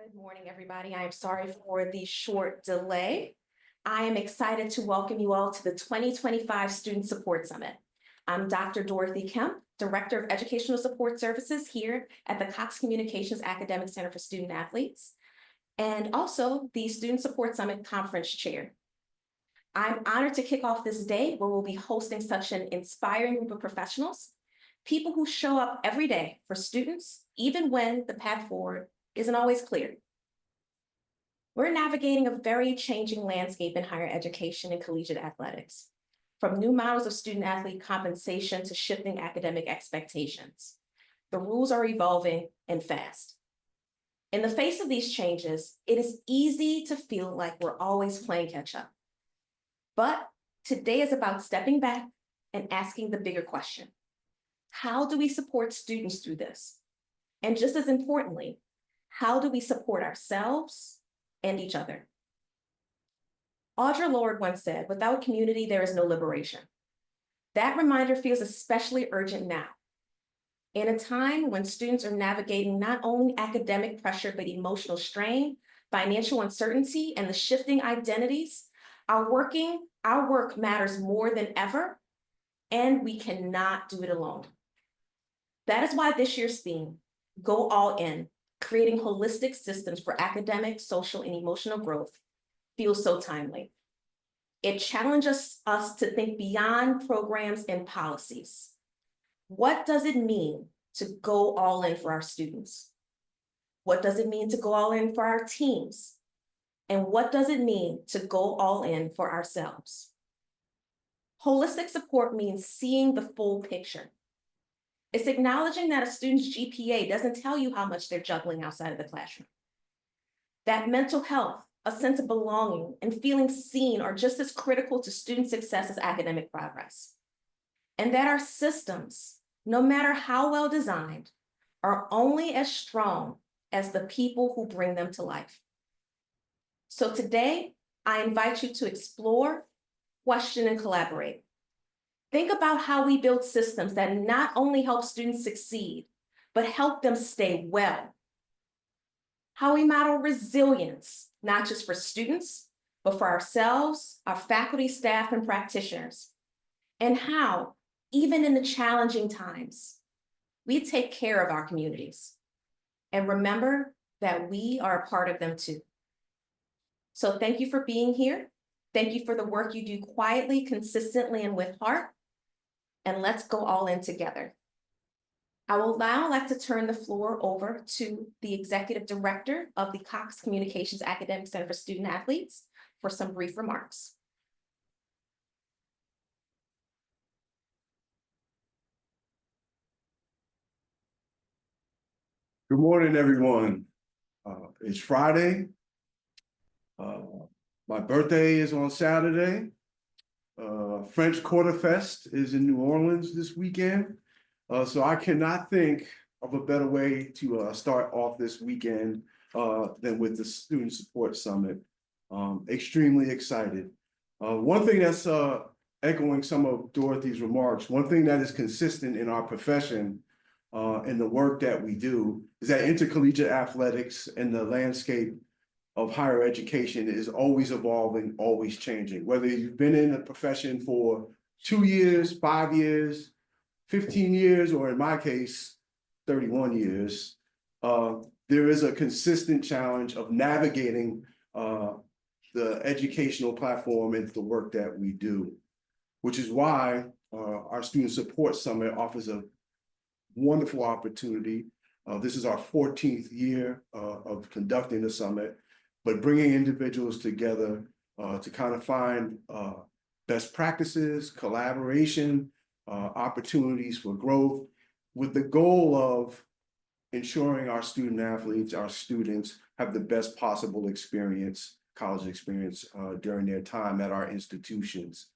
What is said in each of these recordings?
Good morning, everybody. I am sorry for the short delay. I am excited to welcome you all to the 2025 Student Support Summit. I'm Dr. Dorothy Kemp, Director of Educational Support Services here at the Cox Communications Academic Center for Student Athletes, and also the Student Support Summit Conference Chair. I'm honored to kick off this day where we'll be hosting such an inspiring group of professionals, people who show up every day for students, even when the path forward isn't always clear. We're navigating a very changing landscape in higher education and collegiate athletics, from new models of student-athlete compensation to shifting academic expectations. The rules are evolving and fast. In the face of these changes, it is easy to feel like we're always playing catch-up. But today is about stepping back and asking the bigger question. How do we support students through this? And just as importantly, how do we support ourselves and each other? Audre Lorde once said, "Without community, there is no liberation." That reminder feels especially urgent now. In a time when students are navigating not only academic pressure, but emotional strain, financial uncertainty, and the shifting identities, our work matters more than ever, and we cannot do it alone. That is why this year's theme, Go All In, creating holistic systems for academic, social, and emotional growth, feels so timely. It challenges us to think beyond programs and policies. What does it mean to go all in for our students? What does it mean to go all in for our teams? And what does it mean to go all in for ourselves? Holistic support means seeing the full picture. It's acknowledging that a student's GPA doesn't tell you how much they're juggling outside of the classroom. That mental health, a sense of belonging, and feeling seen are just as critical to student success as academic progress. And that our systems, no matter how well designed, are only as strong as the people who bring them to life. So today, I invite you to explore, question, and collaborate. Think about how we build systems that not only help students succeed, but help them stay well. How we model resilience, not just for students, but for ourselves, our faculty, staff, and practitioners. And how, even in the challenging times, we take care of our communities. And remember that we are a part of them too. So thank you for being here. Thank you for the work you do quietly, consistently, and with heart. And let's go all in together. I will now like to turn the floor over to the Executive Director of the Cox Communications Academic Center for Student Athletes for some brief remarks. Good morning, everyone. It's Friday. My birthday is on Saturday. French Quarter Fest is in New Orleans this weekend. So I cannot think of a better way to start off this weekend than with the Student Support Summit. Extremely excited. One thing that's echoing some of Dorothy's remarks, one thing that is consistent in our profession and the work that we do is that intercollegiate athletics and the landscape of higher education is always evolving, always changing. Whether you've been in a profession for 2 years, 5 years, 15 years, or in my case, 31 years, there is a consistent challenge of navigating the educational platform and the work that we do, which is why our Student Support Summit offers a wonderful opportunity. This is our 14th year of conducting the summit, but bringing individuals together to kind of find best practices, collaboration, opportunities for growth, with the goal of ensuring our student athletes, our students, have the best possible experience, college experience during their time at our institutions.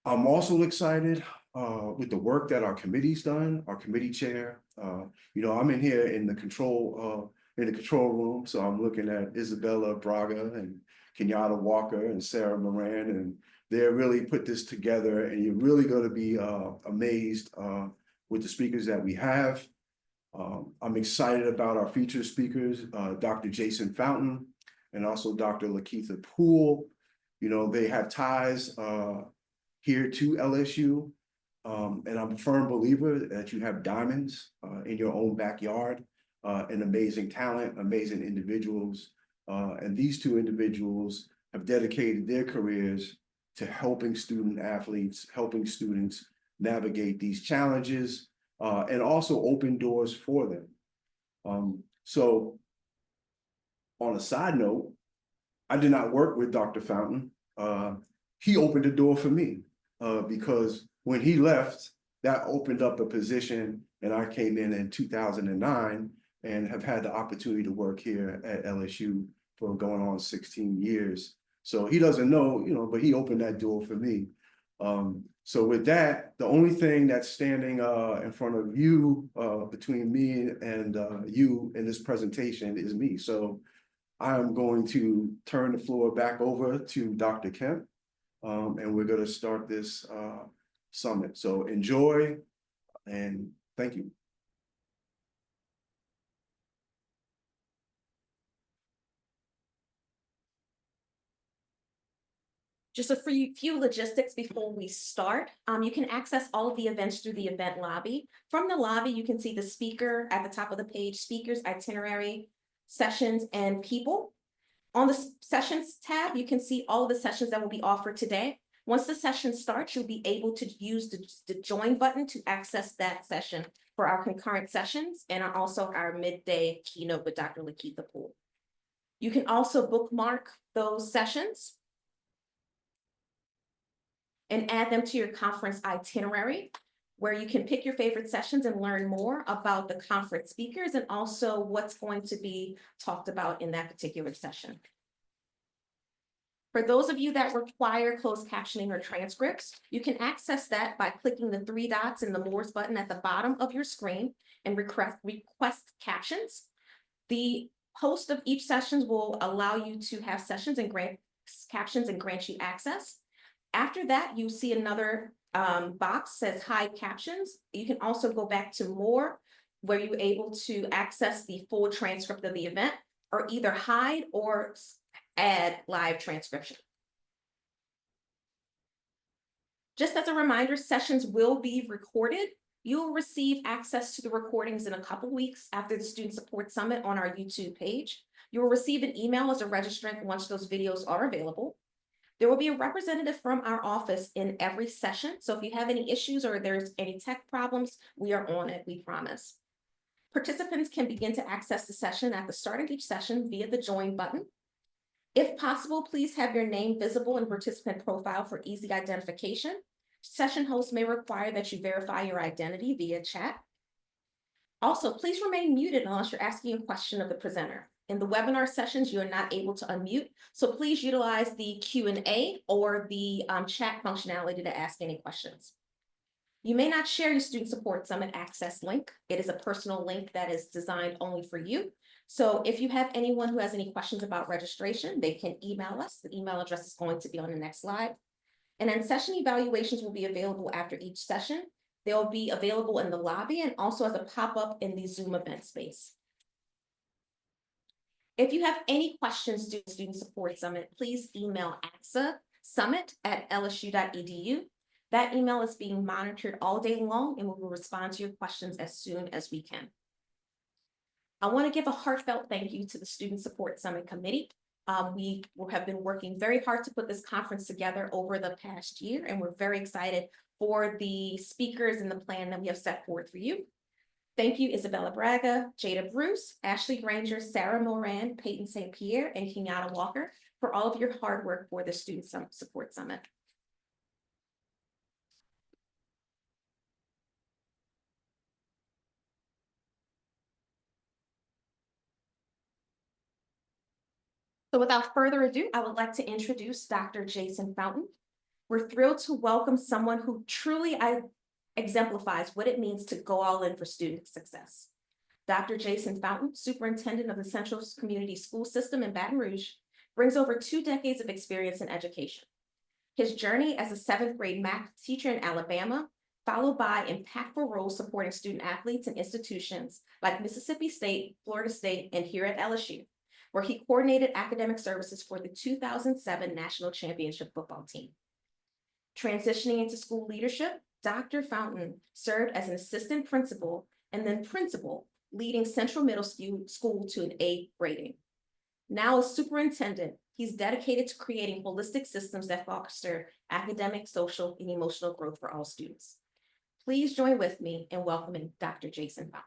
I'm also excited with the work that our committee's done, our committee chair. I'm in here in the control room, so I'm looking at Isabella Braga and Kenyatta Walker and Sarah Moran, and they really put this together, and you're really going to be amazed with the speakers that we have. I'm excited about our featured speakers, Dr. Jason Fountain and also Dr. Lakeitha Poole. You know, they have ties here to LSU. And I'm a firm believer that you have diamonds in your own backyard, and amazing talent, amazing individuals. And these two individuals have dedicated their careers to helping student athletes, helping students navigate these challenges, and also open doors for them. So on a side note, I did not work with Dr. Fountain. He opened the door for me because when he left, that opened up a position, and I came in 2009 and have had the opportunity to work here at LSU for going on 16 years. So he doesn't know, you know, but he opened that door for me. So with that, the only thing that's standing in front of you, between me and you in this presentation is me. So I'm going to turn the floor back over to Dr. Kemp, and we're going to start this summit. So enjoy, and thank you. Just a few logistics before we start. You can access all of the events through the event lobby. From the lobby, you can see the speaker at the top of the page, speakers, itinerary, sessions, and people. On the sessions tab, you can see all of the sessions that will be offered today. Once the session starts, you'll be able to use the join button to access that session for our concurrent sessions and also our midday keynote with Dr. Lakeitha Poole. You can also bookmark those sessions and add them to your conference itinerary, where you can pick your favorite sessions and learn more about the conference speakers and also what's going to be talked about in that particular session. For those of you that require closed captioning or transcripts, you can access that by clicking the 3 dots in the More button at the bottom of your screen and request captions. The host of each session will allow you to have sessions and grant captions and grant you access. After that, you see another box says hide captions. You can also go back to More, where you're able to access the full transcript of the event, or either hide or add live transcription. Just as a reminder, sessions will be recorded. You will receive access to the recordings in a couple weeks after the Student Support Summit on our YouTube page. You will receive an email as a registrant once those videos are available. There will be a representative from our office in every session. So if you have any issues or there's any tech problems, we are on it, we promise. Participants can begin to access the session at the start of each session via the join button. If possible, please have your name visible in participant profile for easy identification. Session hosts may require that you verify your identity via chat. Also, please remain muted unless you're asking a question of the presenter. In the webinar sessions, you are not able to unmute, so please utilize the Q&A or the chat functionality to ask any questions. You may not share your Student Support Summit access link. It is a personal link that is designed only for you. So if you have anyone who has any questions about registration, they can email us. The email address is going to be on the next slide. And then session evaluations will be available after each session. They'll be available in the lobby and also as a pop-up in the Zoom event space. If you have any questions to Student Support Summit, please email summit@lsu.edu. That email is being monitored all day long, and we will respond to your questions as soon as we can. I want to give a heartfelt thank you to the Student Support Summit Committee. We have been working very hard to put this conference together over the past year, and we're very excited for the speakers and the plan that we have set forth for you. Thank you, Isabella Braga, Jada Bruce, Ashley Granger, Sarah Moran, Peyton St. Pierre, and Kenyatta Walker for all of your hard work for the Student Support Summit. So without further ado, I would like to introduce Dr. Jason Fountain. We're thrilled to welcome someone who truly exemplifies what it means to go all in for student success. Dr. Jason Fountain, Superintendent of the Central Community School System in Baton Rouge, brings over 2 decades of experience in education. His journey as a 7th grade math teacher in Alabama followed by impactful roles supporting student athletes and institutions like Mississippi State, Florida State, and here at LSU, where he coordinated academic services for the 2007 National Championship football team. Transitioning into school leadership, Dr. Fountain served as an assistant principal and then principal, leading Central Middle School to an A rating. Now as superintendent, he's dedicated to creating holistic systems that foster academic, social, and emotional growth for all students. Please join with me in welcoming Dr. Jason Fountain.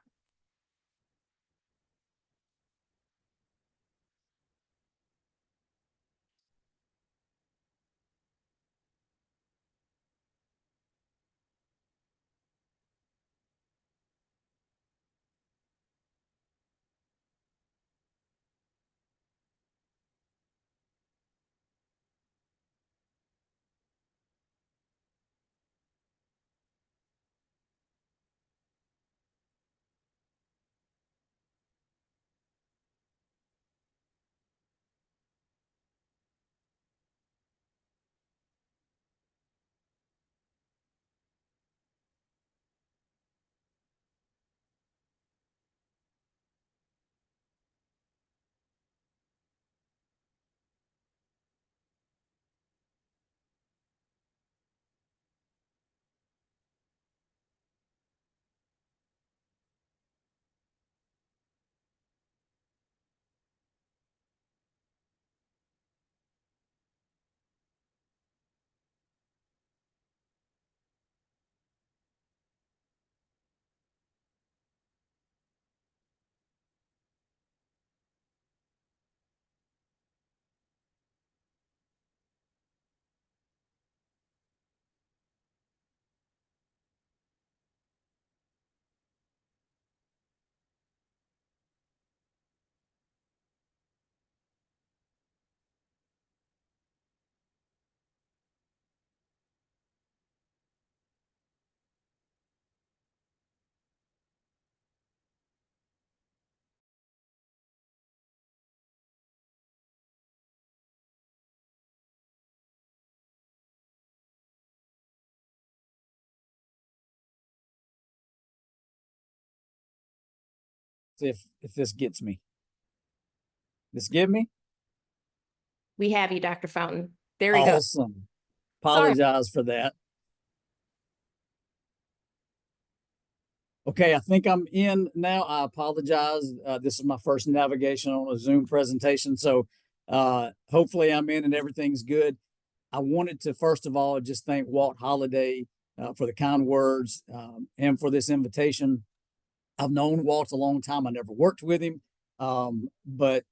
If this gets me. This get me? We have you, Dr. Fountain. There we go. Awesome. Apologize for that. Okay, I think I'm in now. I apologize. This is my first navigation on a Zoom presentation, so hopefully I'm in and everything's good. I wanted to first of all just thank Walt Holliday for the kind words and for this invitation. I've known Walt a long time. I never worked with him, but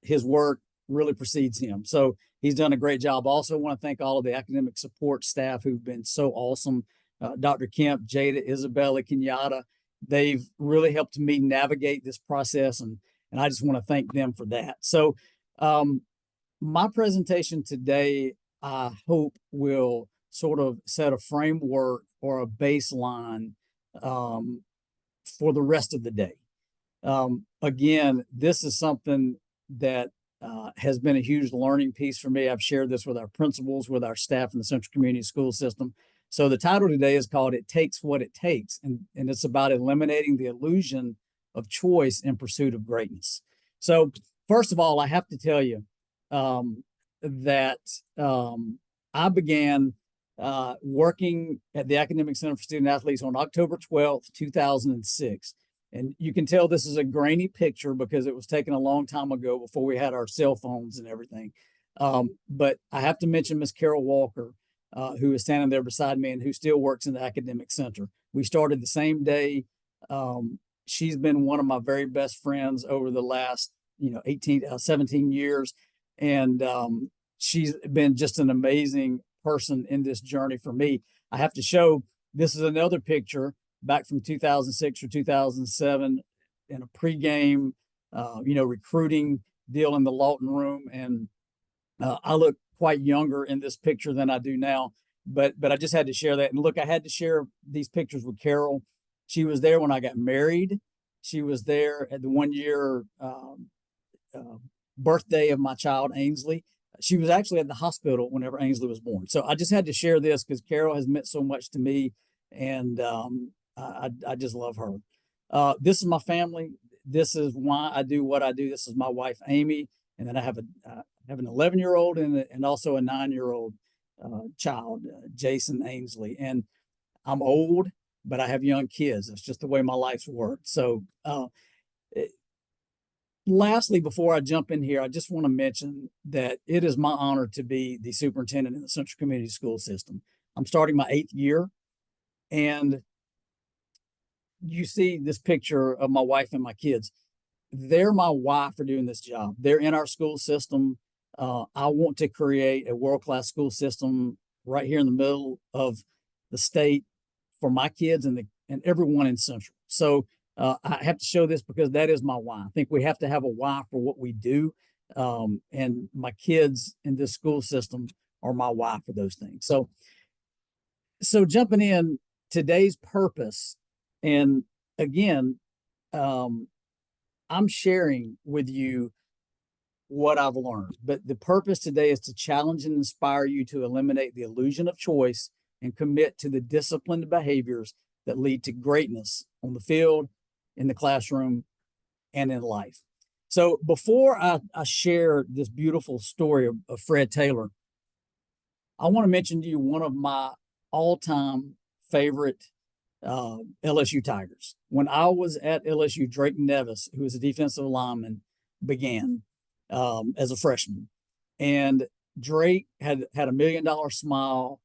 his work really precedes him. So he's done a great job. Also want to thank all of the academic support staff who've been so awesome. Dr. Kemp, Jada, Isabella, Kenyatta, they've really helped me navigate this process, and I just want to thank them for that. So my presentation today, I hope, will sort of set a framework or a baseline for the rest of the day. Again, this is something that has been a huge learning piece for me. I've shared this with our principals, with our staff in the Central Community School System. So the title today is called It Takes What It Takes, and it's about eliminating the illusion of choice in pursuit of greatness. So first of all, I have to tell you that I began working at the Academic Center for Student Athletes on October 12th, 2006. And you can tell this is a grainy picture because it was taken a long time ago before we had our cell phones and everything. But I have to mention Miss Carol Walker, who is standing there beside me and who still works in the Academic Center. We started the same day. She's been one of my very best friends over the last, 17 years. And she's been just an amazing person in this journey for me. I have to show, this is another picture back from 2006 or 2007 in a pregame, recruiting deal in the Lawton room. And I look quite younger in this picture than I do now, but I just had to share that. And look, I had to share these pictures with Carol. She was there when I got married. She was there at the 1 year birthday of my child, Ainsley. She was actually at the hospital whenever Ainsley was born. So I just had to share this because Carol has meant so much to me And I just love her. This is my family. This is why I do what I do. This is my wife, Amy. And then I have an 11-year-old and also a 9-year-old child, Jason Ainsley. And I'm old, but I have young kids. It's just the way my life's worked. So, lastly, before I jump in here, I just want to mention that it is my honor to be the superintendent in the Central Community School System. I'm starting my 8th year, and you see this picture of my wife and my kids. They're my why for doing this job. They're in our school system. I want to create a world-class school system right here in the middle of the state for my kids and everyone in Central. So I have to show this because that is my why. I think we have to have a why for what we do. And my kids in this school system are my why for those things. So jumping in, today's purpose, and again, I'm sharing with you what I've learned, but the purpose today is to challenge and inspire you to eliminate the illusion of choice and commit to the disciplined behaviors that lead to greatness on the field, in the classroom, and in life. So before I share this beautiful story of Fred Taylor, I want to mention to you one of my all-time favorite LSU Tigers. When I was at LSU, Drake Nevis, who was a defensive lineman, began as a freshman. And Drake had $1 million smile,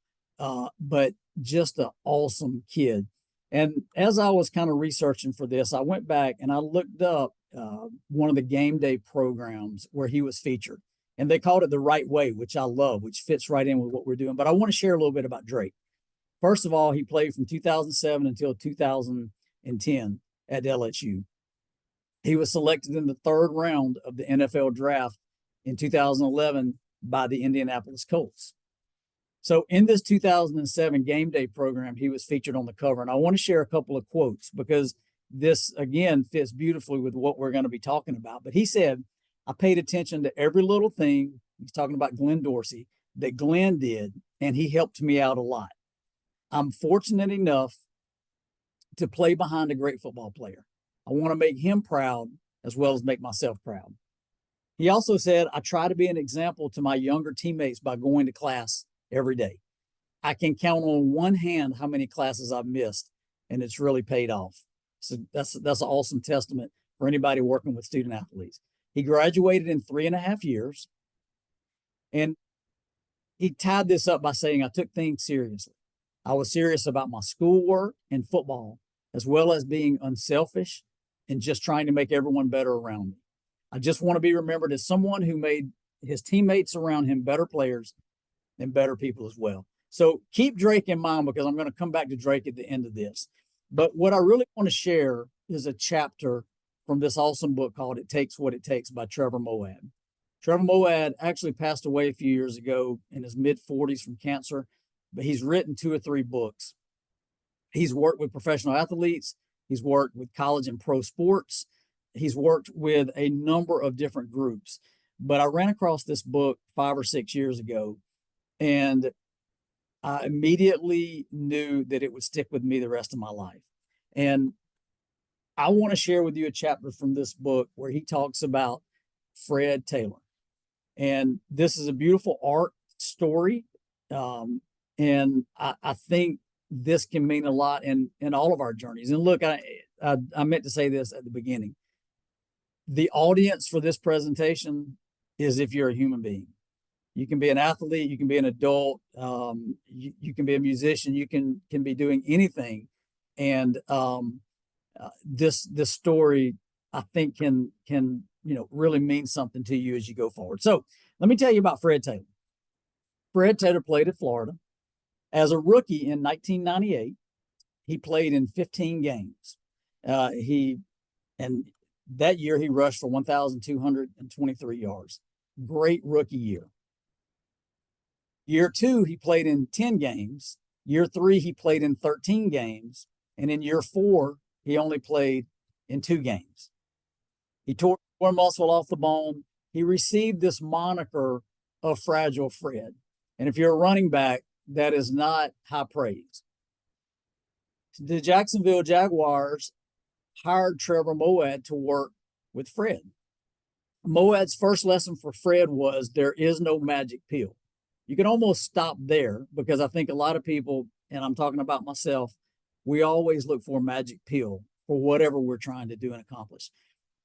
but just an awesome kid. And as I was kind of researching for this, I went back and I looked up one of the game day programs where he was featured. And they called it The Right Way, which I love, which fits right in with what we're doing. But I want to share a little bit about Drake. First of all, he played from 2007 until 2010 at LSU. He was selected in the 3rd round of the NFL draft in 2011 by the Indianapolis Colts. So in this 2007 game day program, he was featured on the cover. And I want to share a couple of quotes because this, again, fits beautifully with what we're going to be talking about. But he said, I paid attention to every little thing, he's talking about Glenn Dorsey, that Glenn did, and he helped me out a lot. I'm fortunate enough to play behind a great football player. I want to make him proud as well as make myself proud. He also said, I try to be an example to my younger teammates by going to class every day. I can count on one hand how many classes I've missed, and it's really paid off. So that's an awesome testament for anybody working with student athletes. He graduated in 3.5 years, and he tied this up by saying, I took things seriously. I was serious about my schoolwork and football, as well as being unselfish and just trying to make everyone better around me. I just want to be remembered as someone who made his teammates around him better players and better people as well. So keep Drake in mind because I'm going to come back to Drake at the end of this. But what I really want to share is a chapter from this awesome book called It Takes What It Takes by Trevor Moawad. Trevor Moawad actually passed away a few years ago in his mid-40s from cancer, but he's written 2 or 3 books. He's worked with professional athletes. He's worked with college and pro sports. He's worked with a number of different groups. But I ran across this book 5 or 6 years ago, and I immediately knew that it would stick with me the rest of my life. And I want to share with you a chapter from this book where he talks about Fred Taylor. And this is a beautiful art story. And I think this can mean a lot in all of our journeys. And look, I meant to say this at the beginning. The audience for this presentation is if you're a human being. You can be an athlete, you can be an adult, you can be a musician, you can be doing anything. And this story, I think, can really mean something to you as you go forward. So let me tell you about Fred Taylor. Fred Taylor played at Florida. As a rookie in 1998, he played in 15 games. And that year he rushed for 1,223 yards. Great rookie year. Year 2, he played in 10 games. Year 3, he played in 13 games. And in year 4, he only played in 2 games. He tore one muscle off the bone. He received this moniker of Fragile Fred. And if you're a running back, that is not high praise. The Jacksonville Jaguars hired Trevor Moawad to work with Fred. Moad's first lesson for Fred was there is no magic pill. You can almost stop there because I think a lot of people, and I'm talking about myself, we always look for a magic pill for whatever we're trying to do and accomplish.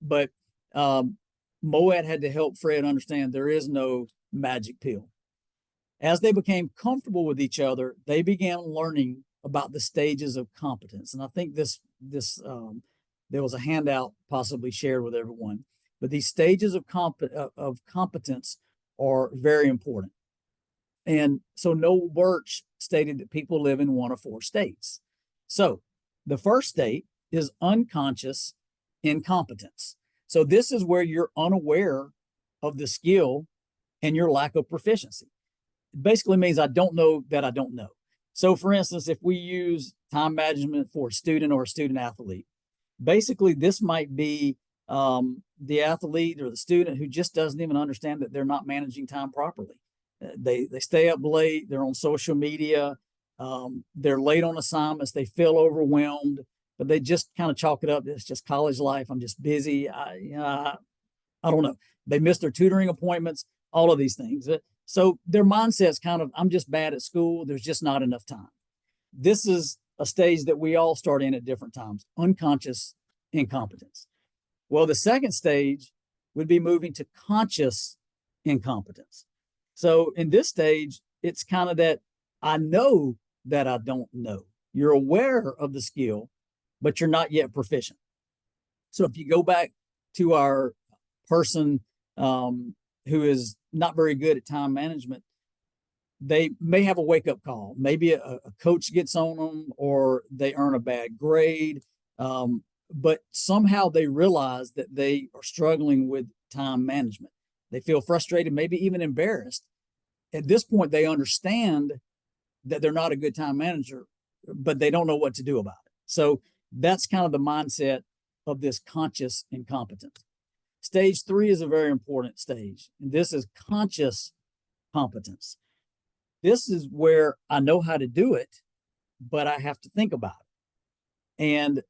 But Moad had to help Fred understand there is no magic pill. As they became comfortable with each other, they began learning about the stages of competence. And I think there was a handout possibly shared with everyone. But these stages of competence are very important. And so Noel Birch stated that people live in one of four states. So the first state is unconscious incompetence. So this is where you're unaware of the skill and your lack of proficiency. It basically means I don't know that I don't know. So for instance, if we use time management for a student or a student athlete, basically this might be the athlete or the student who just doesn't even understand that they're not managing time properly. They stay up late, they're on social media, they're late on assignments, they feel overwhelmed, but they just kind of chalk it up. It's just college life. I'm just busy. I don't know. They miss their tutoring appointments, all of these things. So their mindset's kind of, I'm just bad at school. There's just not enough time. This is a stage that we all start in at different times, unconscious incompetence. Well, the second stage would be moving to conscious incompetence. So in this stage, it's kind of that I know that I don't know. You're aware of the skill, but you're not yet proficient. So if you go back to our person who is not very good at time management, they may have a wake-up call. Maybe a coach gets on them or they earn a bad grade. But somehow they realize that they are struggling with time management. They feel frustrated, maybe even embarrassed. At this point, they understand that they're not a good time manager, but they don't know what to do about it. So that's kind of the mindset of this conscious incompetence. Stage 3 is a very important stage, and this is conscious competence. This is where I know how to do it, but I have to think about it. And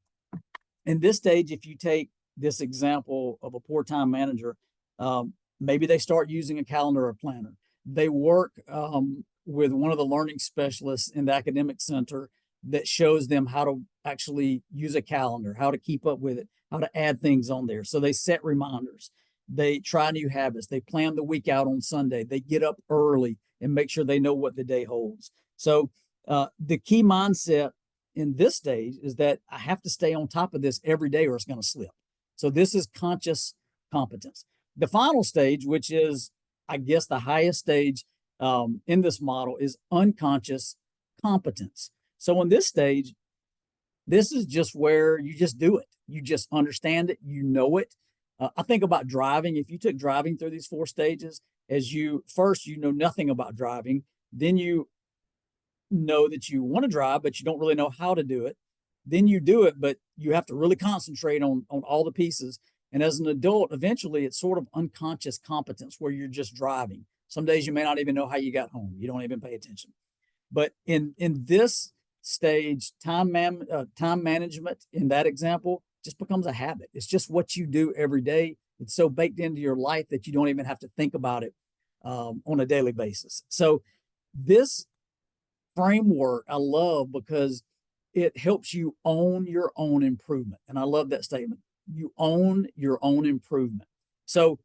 in this stage, if you take this example of a poor time manager, maybe they start using a calendar or planner. They work with one of the learning specialists in the academic center that shows them how to actually use a calendar, how to keep up with it, how to add things on there. So they set reminders. They try new habits. They plan the week out on Sunday. They get up early and make sure they know what the day holds. So the key mindset in this stage is that I have to stay on top of this every day or it's going to slip. So this is conscious competence. The final stage, which is, I guess, the highest stage in this model, is unconscious competence. So in this stage, this is just where you just do it. You just understand it. You know it. I think about driving. If you took driving through these 4 stages, as you first, you know nothing about driving, then you know that you want to drive, but you don't really know how to do it. Then you do it, but you have to really concentrate on all the pieces. And as an adult, eventually it's sort of unconscious competence where you're just driving. Some days you may not even know how you got home. You don't even pay attention. But in this stage, time management in that example just becomes a habit. It's just what you do every day. It's so baked into your life that you don't even have to think about it on a daily basis. So this framework I love because it helps you own your own improvement. And I love that statement. You own your own improvement. So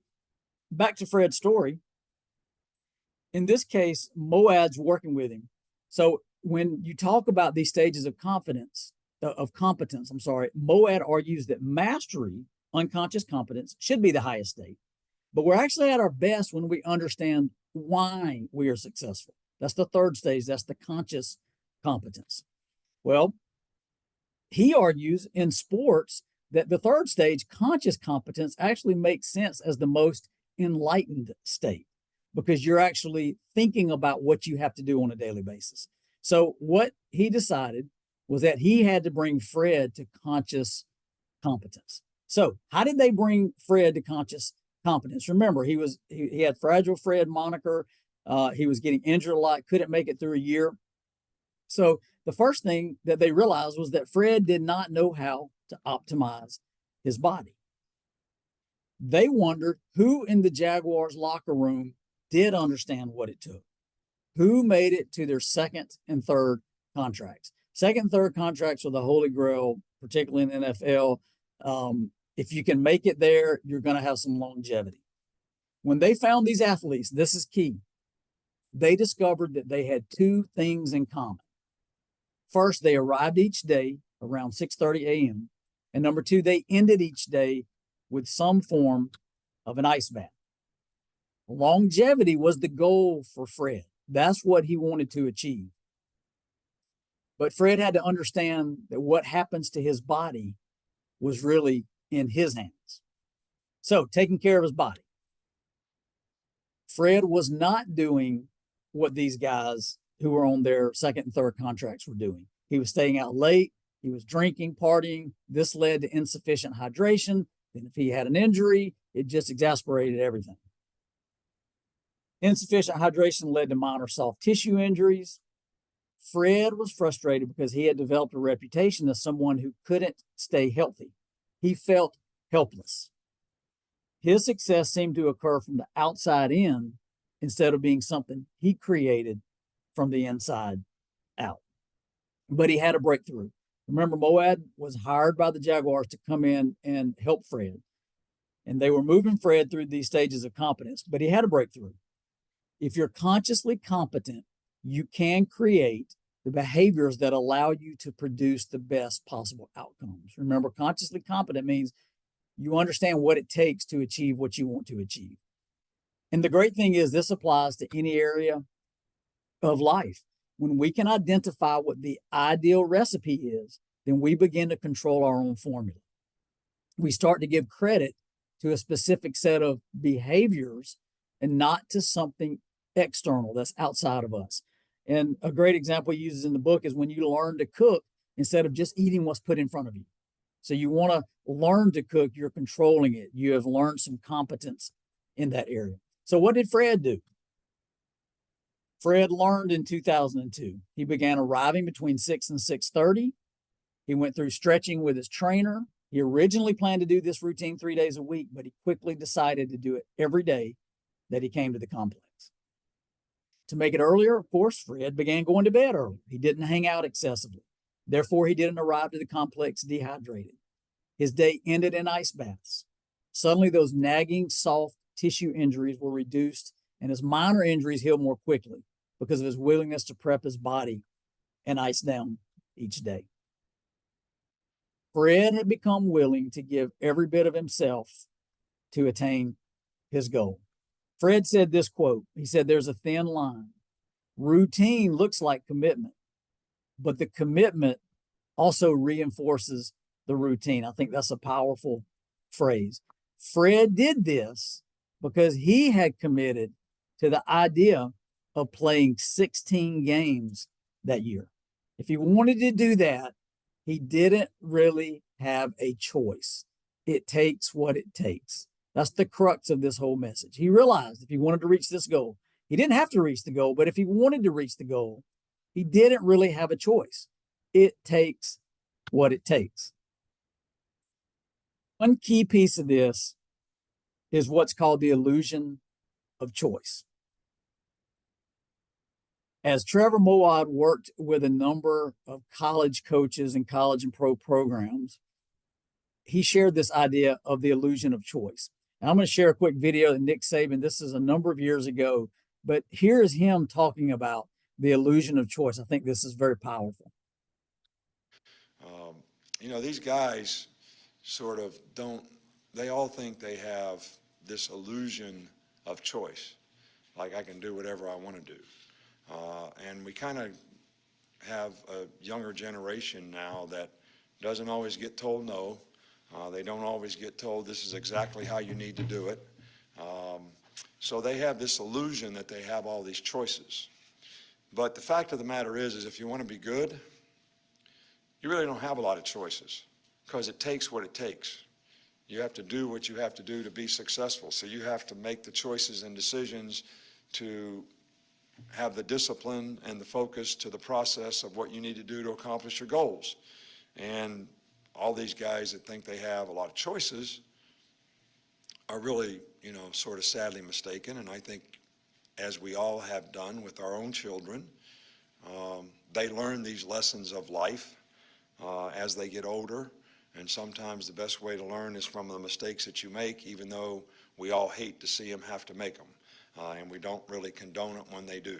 back to Fred's story. In this case, Moad's working with him. So when you talk about these stages of competence, Moad argues that mastery, unconscious competence, should be the highest state. But we're actually at our best when we understand why we are successful. That's the third stage. That's the conscious competence. Well, he argues in sports that the third stage, conscious competence, actually makes sense as the most enlightened state because you're actually thinking about what you have to do on a daily basis. So what he decided was that he had to bring Fred to conscious competence. So how did they bring Fred to conscious competence? Remember, he had Fragile Fred moniker. He was getting injured a lot, couldn't make it through a year. So the first thing that they realized was that Fred did not know how to optimize his body. They wondered who in the Jaguars locker room did understand what it took, who made it to their second and third contracts. Second and third contracts are the holy grail, particularly in the NFL. If you can make it there, you're going to have some longevity. When they found these athletes, this is key. They discovered that they had two things in common. First, they arrived each day around 6:30 a.m. And number two, they ended each day with some form of an ice bath. Longevity was the goal for Fred. That's what he wanted to achieve. But Fred had to understand that what happens to his body was really in his hands. So, taking care of his body. Fred was not doing what these guys who were on their second and third contracts were doing. He was staying out late. He was drinking, partying. This led to insufficient hydration. And if he had an injury, it just exasperated everything. Insufficient hydration led to minor soft tissue injuries. Fred was frustrated because he had developed a reputation as someone who couldn't stay healthy. He felt helpless. His success seemed to occur from the outside in instead of being something he created from the inside out. But he had a breakthrough. Remember, Moad was hired by the Jaguars to come in and help Fred. And they were moving Fred through these stages of competence, but he had a breakthrough. If you're consciously competent, you can create the behaviors that allow you to produce the best possible outcomes. Remember, consciously competent means you understand what it takes to achieve what you want to achieve. And the great thing is this applies to any area of life. When we can identify what the ideal recipe is, then we begin to control our own formula. We start to give credit to a specific set of behaviors and not to something external that's outside of us. And a great example he uses in the book is when you learn to cook instead of just eating what's put in front of you. So you want to learn to cook, you're controlling it. You have learned some competence in that area. So what did Fred do? Fred learned in 2002. He began arriving between 6 and 6:30. He went through stretching with his trainer. He originally planned to do this routine 3 days a week, but he quickly decided to do it every day that he came to the complex. To make it earlier, of course, Fred began going to bed early. He didn't hang out excessively. Therefore, he didn't arrive to the complex dehydrated. His day ended in ice baths. Suddenly, those nagging soft tissue injuries were reduced, and his minor injuries healed more quickly because of his willingness to prep his body and ice down each day. Fred had become willing to give every bit of himself to attain his goal. Fred said this quote, he said, "There's a thin line. Routine looks like commitment, but the commitment also reinforces the routine." I think that's a powerful phrase. Fred did this because he had committed to the idea of playing 16 games that year. If he wanted to do that, he didn't really have a choice. It takes what it takes. That's the crux of this whole message. He realized if he wanted to reach this goal, he didn't have to reach the goal, but if he wanted to reach the goal, he didn't really have a choice. It takes what it takes. One key piece of this is what's called the illusion of choice. As Trevor Moawad worked with a number of college coaches and college and pro programs, he shared this idea of the illusion of choice. And I'm going to share a quick video that Nick Saban, this is a number of years ago, but here's him talking about the illusion of choice. I think this is very powerful. These guys sort of they all think they have this illusion of choice. Like I can do whatever I want to do. And we kind of have a younger generation now that doesn't always get told no. They don't always get told this is exactly how you need to do it. So they have this illusion that they have all these choices. But the fact of the matter is if you want to be good, you really don't have a lot of choices because it takes what it takes. You have to do what you have to do to be successful. So you have to make the choices and decisions to have the discipline and the focus to the process of what you need to do to accomplish your goals. And all these guys that think they have a lot of choices are really, sort of sadly mistaken. And I think, as we all have done with our own children, they learn these lessons of life as they get older. And sometimes the best way to learn is from the mistakes that you make, even though we all hate to see them have to make them. And we don't really condone it when they do.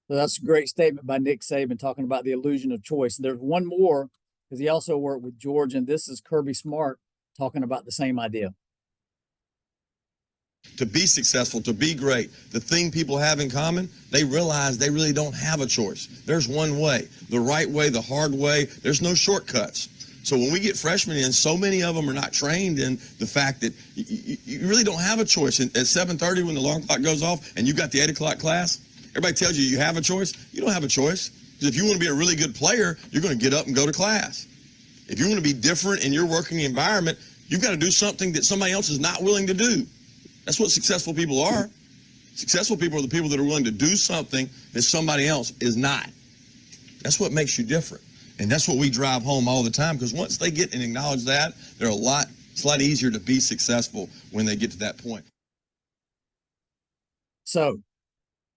So that's a great statement by Nick Saban talking about the illusion of choice. There's one more, because he also worked with George, and this is Kirby Smart talking about the same idea. To be successful, to be great, the thing people have in common, they realize they really don't have a choice. There's one way, the right way, the hard way. There's no shortcuts. So when we get freshmen in, so many of them are not trained in the fact that you really don't have a choice. And at 7:30 when the alarm clock goes off and you've got the 8 o'clock class, everybody tells you you have a choice. You don't have a choice. Because if you want to be a really good player, you're going to get up and go to class. If you want to be different in your working environment, you've got to do something that somebody else is not willing to do. That's what successful people are. Successful people are the people that are willing to do something that somebody else is not. That's what makes you different. And that's what we drive home all the time, because once they get and acknowledge that, it's a lot easier to be successful when they get to that point. So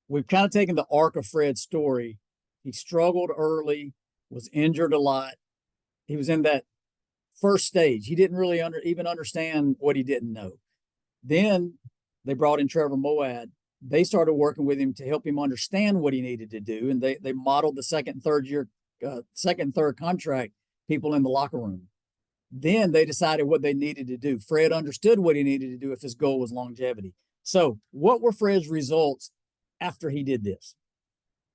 we've kind of taken the arc of Fred's story. He struggled early, was injured a lot. He was in that first stage. He didn't really even understand what he didn't know. Then they brought in Trevor Moawad. They started working with him to help him understand what he needed to do. And they modeled the second and third contract people in the locker room. Then they decided what they needed to do. Fred understood what he needed to do if his goal was longevity. So what were Fred's results after he did this?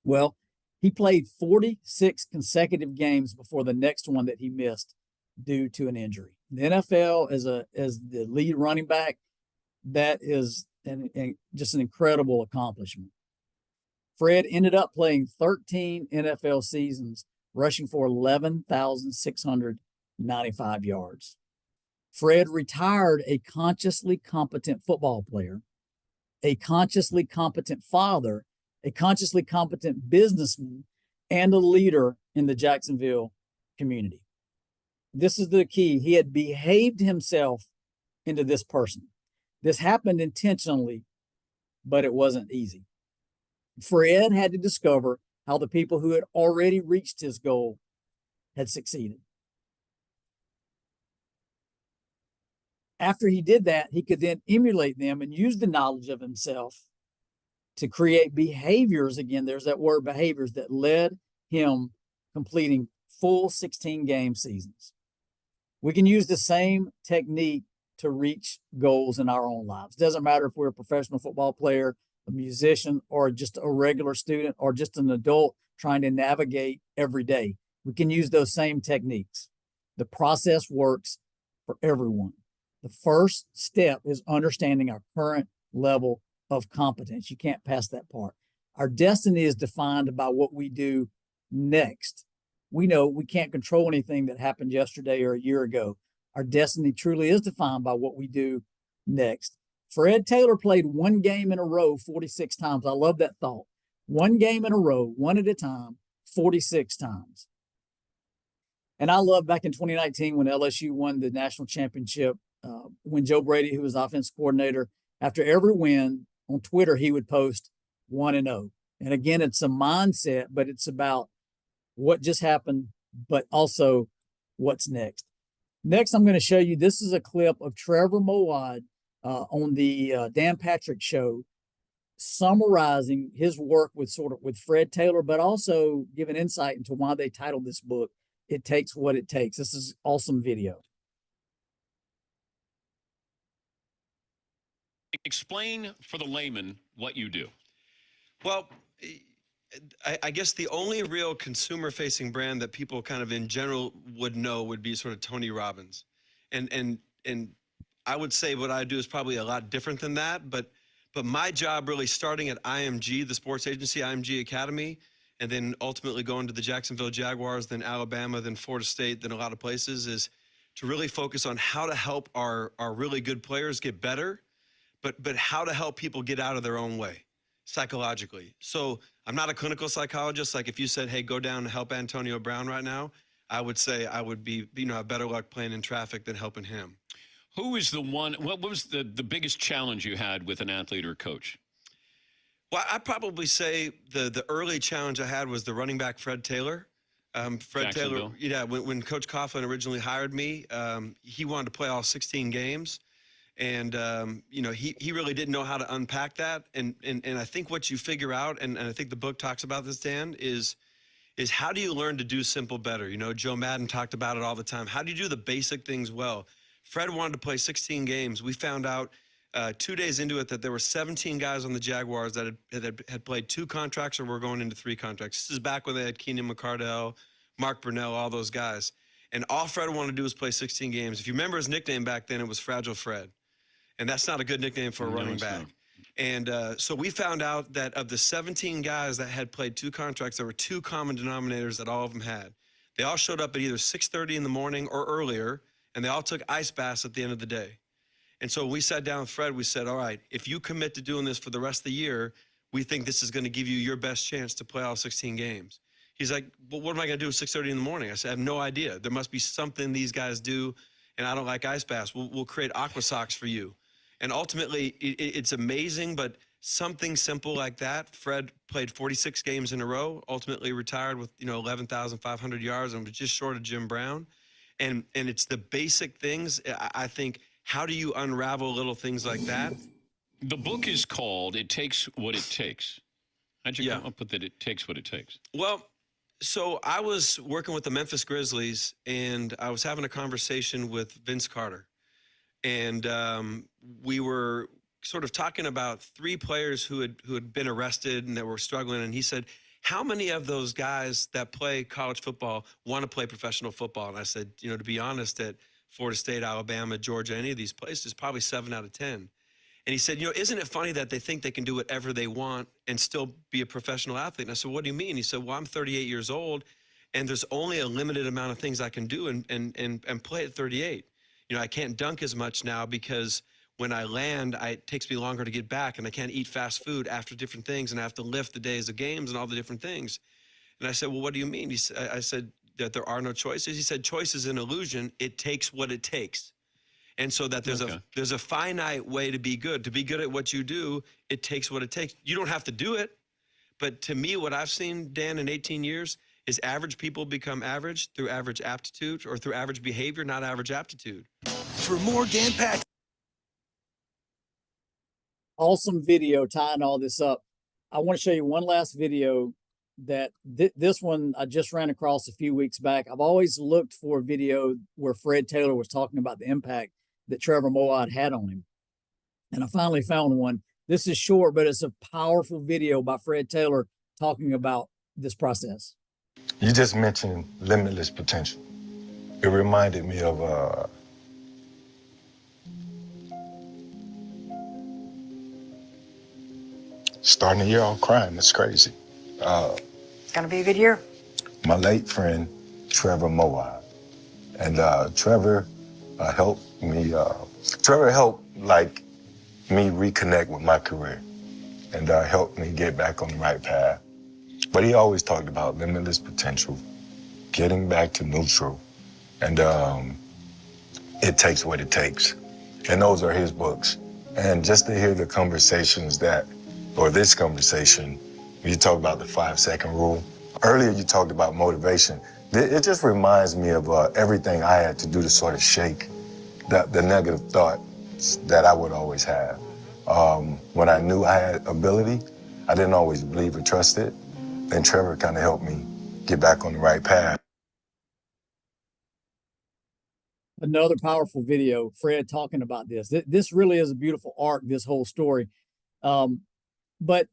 Well, he played 46 consecutive games before the next one that he missed due to an injury. The NFL as the lead running back, that is just an incredible accomplishment. Fred ended up playing 13 NFL seasons, rushing for 11,695 yards. Fred retired a consciously competent football player, a consciously competent father, a consciously competent businessman, and a leader in the Jacksonville community. This is the key. He had behaved himself into this person. This happened intentionally, but it wasn't easy. Fred had to discover how the people who had already reached his goal had succeeded. After he did that, he could then emulate them and use the knowledge of himself to create behaviors. Again, there's that word behaviors that led him completing full 16-game seasons. We can use the same technique to reach goals in our own lives. Doesn't matter if we're a professional football player, a musician, or just a regular student, or just an adult trying to navigate every day. We can use those same techniques. The process works for everyone. The first step is understanding our current level of competence. You can't pass that part. Our destiny is defined by what we do next. We know we can't control anything that happened yesterday or a year ago. Our destiny truly is defined by what we do next. Fred Taylor played one game in a row 46 times. I love that thought. One game in a row, one at a time, 46 times. And I love back in 2019 when LSU won the national championship, when Joe Brady, who was offensive coordinator, after every win on Twitter, he would post 1-0. And again, it's a mindset, but it's about what just happened, but also what's next. Next, I'm going to show you, this is a clip of Trevor Moawad on the Dan Patrick Show, summarizing his work with Fred Taylor, but also giving insight into why they titled this book, It Takes What It Takes. This is awesome video. Explain for the layman what you do. Well, I guess the only real consumer-facing brand that people kind of in general would know would be sort of Tony Robbins. And I would say what I do is probably a lot different than that, but my job really starting at IMG, the sports agency, IMG Academy, and then ultimately going to the Jacksonville Jaguars, then Alabama, then Florida State, then a lot of places, is to really focus on how to help our really good players get better, but how to help people get out of their own way. psychologically. So I'm not a clinical psychologist. Like if you said, hey, go down and help Antonio Brown right now, I would say I would be, have better luck playing in traffic than helping him. Who is the one? What was the biggest challenge you had with an athlete or coach? Well, I'd probably say the early challenge I had was the running back, Fred Taylor. Fred Taylor, Jacksonville. when Coach Coughlin originally hired me, he wanted to play all 16 games. And, he really didn't know how to unpack that. And I think what you figure out, and I think the book talks about this, Dan, is how do you learn to do simple better? Joe Madden talked about it all the time. How do you do the basic things well? Fred wanted to play 16 games. We found out 2 days into it that there were 17 guys on the Jaguars that had played 2 contracts or were going into 3 contracts. This is back when they had Keenan McCardell, Mark Brunell, all those guys. And all Fred wanted to do was play 16 games. If you remember his nickname back then, it was Fragile Fred. And that's not a good nickname for a running back. Not. And so we found out that of the 17 guys that had played 2 contracts, there were 2 common denominators that all of them had. They all showed up at either 6:30 in the morning or earlier, and they all took ice baths at the end of the day. And so we sat down with Fred. We said, all right, if you commit to doing this for the rest of the year, we think this is going to give you your best chance to play all 16 games. He's like, well, what am I going to do at 6:30 in the morning? I said, I have no idea. There must be something these guys do, and I don't like ice baths. We'll create aqua socks for you. And ultimately, it's amazing, but something simple like that. Fred played 46 games in a row, ultimately retired with 11,500 yards, and was just short of Jim Brown. And it's the basic things. I think, how do you unravel little things like that? The book is called "It Takes What It Takes." How'd you come up with that? It takes what it takes. Well, so I was working with the Memphis Grizzlies, and I was having a conversation with Vince Carter. And we were sort of talking about 3 players who had been arrested and that were struggling. And he said, how many of those guys that play college football want to play professional football? And I said, to be honest, at Florida State, Alabama, Georgia, any of these places, probably 7 out of 10. And he said, isn't it funny that they think they can do whatever they want and still be a professional athlete? And I said, what do you mean? He said, well, I'm 38 years old, and there's only a limited amount of things I can do and play at 38. I can't dunk as much now because when I land, it takes me longer to get back, and I can't eat fast food after different things, and I have to lift the days of games and all the different things. And I said, well, what do you mean? I said that there are no choices. He said, choice is an illusion. It takes what it takes. And so that there's a finite way to be good. To be good at what you do, it takes what it takes. You don't have to do it. But to me, what I've seen, Dan, in 18 years, is average people become average through average aptitude or through average behavior, not average aptitude. For more Dan Patrick. Awesome video tying all this up. I want to show you one last video that this one I just ran across a few weeks back. I've always looked for a video where Fred Taylor was talking about the impact that Trevor Moawad had on him. And I finally found one. This is short, but it's a powerful video by Fred Taylor talking about this process. You just mentioned limitless potential. It reminded me of starting the year off crying. That's crazy. It's gonna be a good year. My late friend, Trevor Moawad. And Trevor helped me, me reconnect with my career and helped me get back on the right path. But he always talked about limitless potential, getting back to neutral, and it takes what it takes. And those are his books. And just to hear the conversations this conversation, you talk about the 5-second rule. Earlier you talked about motivation. It just reminds me of everything I had to do to sort of shake the negative thoughts that I would always have. When I knew I had ability, I didn't always believe or trust it. And Trevor kind of helped me get back on the right path. Another powerful video, Fred talking about this. This really is a beautiful arc, this whole story. But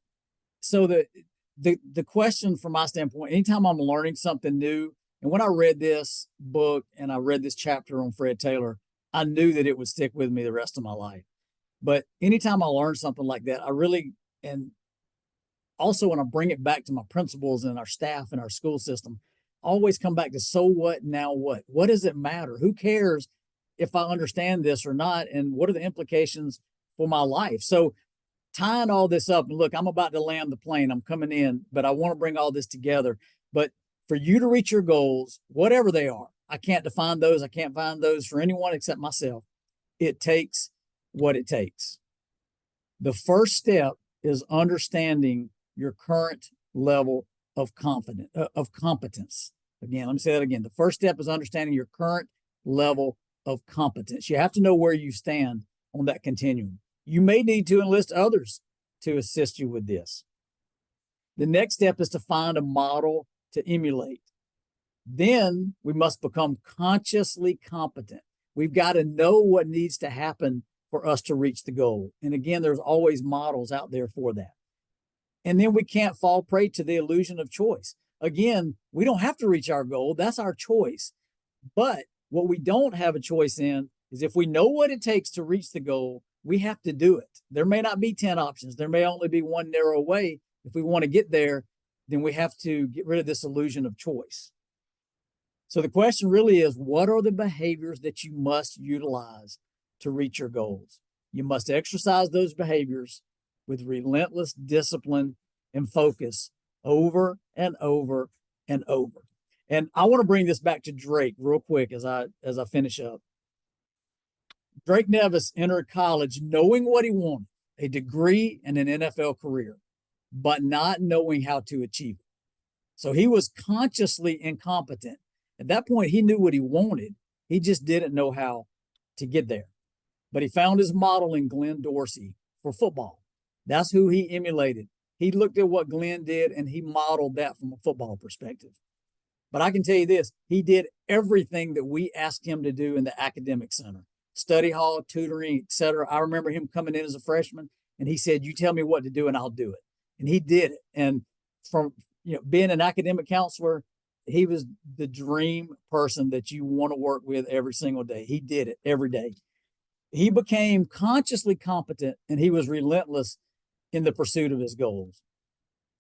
so the question from my standpoint, anytime I'm learning something new, and when I read this book and I read this chapter on Fred Taylor, I knew that it would stick with me the rest of my life. But anytime I learn something like that, and also when I bring it back to my principals and our staff and our school system, I always come back to, so what, now what? What does it matter? Who cares if I understand this or not? And what are the implications for my life? So tying all this up, and look, I'm about to land the plane. I'm coming in, but I want to bring all this together. But for you to reach your goals, whatever they are, I can't define those. I can't find those for anyone except myself. It takes what it takes. The first step is understanding your current level of competence. Again, let me say that again. The first step is understanding your current level of competence. You have to know where you stand on that continuum. You may need to enlist others to assist you with this. The next step is to find a model to emulate. Then we must become consciously competent. We've got to know what needs to happen for us to reach the goal. And again, there's always models out there for that. And then we can't fall prey to the illusion of choice. Again, we don't have to reach our goal. That's our choice. But what we don't have a choice in is if we know what it takes to reach the goal, we have to do it. There may not be 10 options. There may only be one narrow way. If we want to get there, then we have to get rid of this illusion of choice. So the question really is, what are the behaviors that you must utilize to reach your goals? You must exercise those behaviors with relentless discipline and focus over and over and over. And I want to bring this back to Drake real quick as I finish up. Drake Nevis entered college knowing what he wanted, a degree and an NFL career, but not knowing how to achieve it. So he was consciously incompetent. At that point, he knew what he wanted. He just didn't know how to get there. But he found his model in Glenn Dorsey for football. That's who he emulated. He looked at what Glenn did and he modeled that from a football perspective. But I can tell you this, he did everything that we asked him to do in the academic center, study hall, tutoring, etc. I remember him coming in as a freshman and he said, you tell me what to do and I'll do it. And he did it. And from being an academic counselor, he was the dream person that you want to work with every single day. He did it every day. He became consciously competent and he was relentless in the pursuit of his goals.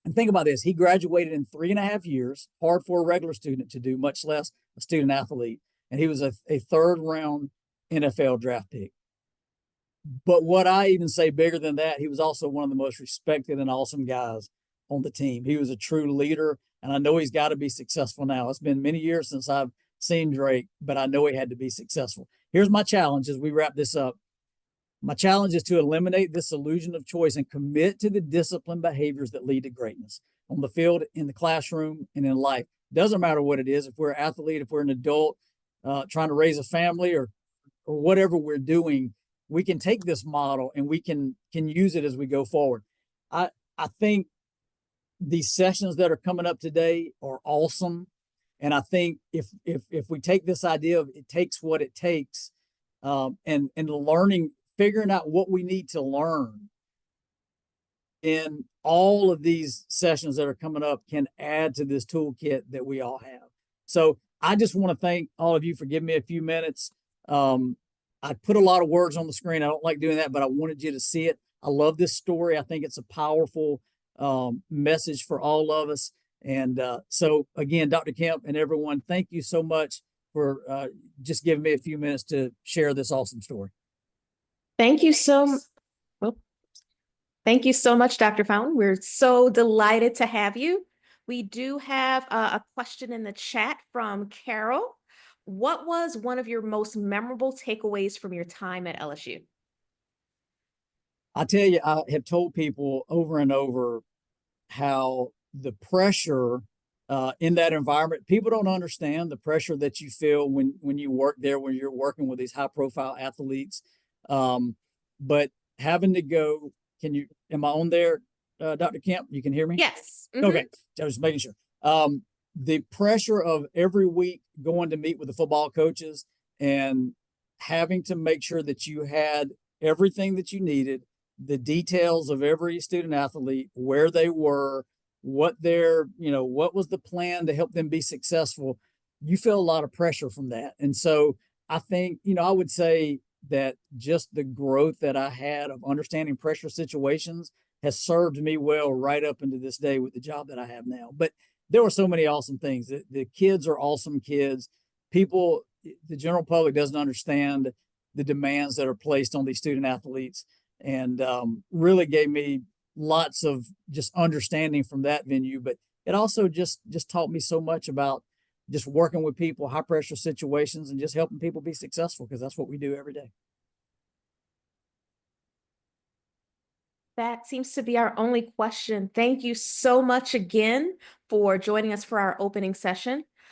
And think about this. He graduated in 3.5 years, hard for a regular student to do, much less a student athlete. And he was a third round NFL draft pick. But what I even say bigger than that, he was also one of the most respected and awesome guys on the team. He was a true leader. And I know he's got to be successful now. It's been many years since I've seen Drake, but I know he had to be successful. Here's my challenge as we wrap this up. My challenge is to eliminate this illusion of choice and commit to the disciplined behaviors that lead to greatness on the field, in the classroom, and in life. Doesn't matter what it is. If we're an athlete, if we're an adult trying to raise a family or whatever we're doing, we can take this model and we can use it as we go forward. I think these sessions that are coming up today are awesome. And I think if we take this idea of it takes what it takes and learning, figuring out what we need to learn in all of these sessions that are coming up can add to this toolkit that we all have. So I just want to thank all of you for giving me a few minutes. I put a lot of words on the screen. I don't like doing that, but I wanted you to see it. I love this story. I think it's a powerful message for all of us. And so again, Dr. Kemp and everyone, thank you so much for just giving me a few minutes to share this awesome story. Thank you so much, Dr. Fountain. We're so delighted to have you. We do have a question in the chat from Carol. What was one of your most memorable takeaways from your time at LSU? I tell you, I have told people over and over how the pressure in that environment, people don't understand the pressure that you feel when you work there, when you're working with these high profile athletes. But having to go, am I on there, Dr. Kemp? You can hear me? Yes. Mm-hmm. Okay. I was making sure. The pressure of every week going to meet with the football coaches and having to make sure that you had everything that you needed, the details of every student athlete, where they were, what was the plan to help them be successful. You feel a lot of pressure from that. And so I think, I would say that just the growth that I had of understanding pressure situations has served me well right up into this day with the job that I have now. But there were so many awesome things. The kids are awesome kids. The general public doesn't understand the demands that are placed on these student athletes. and really gave me lots of just understanding from that venue. But it also just taught me so much about just working with people, high pressure situations, and just helping people be successful, because that's what we do every day. That seems to be our only question. Thank you so much again for joining us for our opening session.